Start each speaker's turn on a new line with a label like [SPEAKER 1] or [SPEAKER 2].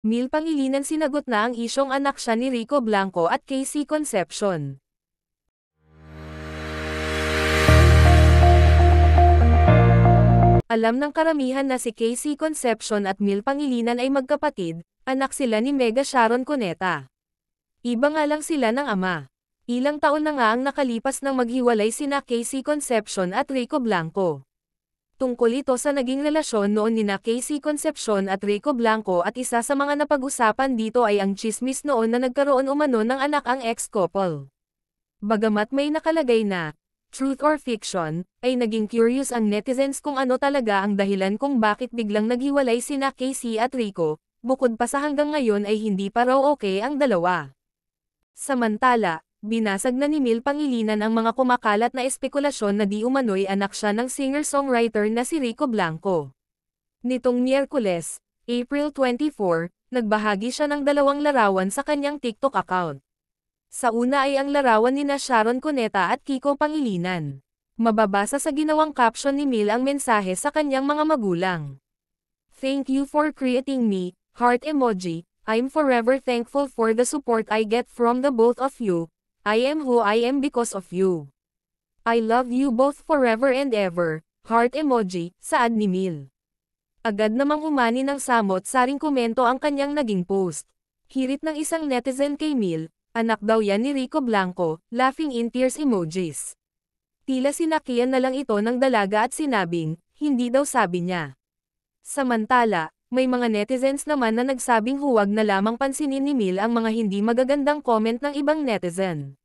[SPEAKER 1] Mil Pangilinan sinagot na ang isyong anak siya ni Rico Blanco at Casey Concepcion. Alam ng karamihan na si Casey Concepcion at Mil Pangilinan ay magkapatid, anak sila ni Mega Sharon Cuneta. Iba nga lang sila ng ama. Ilang taon na nga ang nakalipas nang maghiwalay sina Casey Concepcion at Rico Blanco. Tungkol ito sa naging relasyon noon nina Casey Concepcion at Rico Blanco at isa sa mga napag-usapan dito ay ang tsismis noon na nagkaroon umano ng anak ang ex-couple. Bagamat may nakalagay na truth or fiction, ay naging curious ang netizens kung ano talaga ang dahilan kung bakit biglang naghiwalay sina Casey at Rico, bukod pa sa hanggang ngayon ay hindi pa raw okay ang dalawa. Samantala, binasag na ni Mil Pangilinan ang mga kumakalat na espekulasyon na di umano'y anak siya ng singer-songwriter na si Rico Blanco. Nitong Miyerkules, April 24, nagbahagi siya ng dalawang larawan sa kanyang TikTok account. Sa una ay ang larawan nina Sharon Cuneta at Kiko Pangilinan. Mababasa sa ginawang caption ni Mil ang mensahe sa kanyang mga magulang. Thank you for creating me, heart emoji, I'm forever thankful for the support I get from the both of you, I am who I am because of you. I love you both forever and ever, heart emoji, saad ni Mil. Agad namang umani ng samot-saring komento ang kanyang naging post. Hirit ng isang netizen kay Mil, anak daw yan ni Rico Blanco, laughing in tears emojis. Tila sinakian na lang ito ng dalaga at sinabing, hindi daw sabi niya. Samantala, may mga netizens naman na nagsabing huwag na lamang pansinin ni Mil ang mga hindi magagandang comment ng ibang netizen.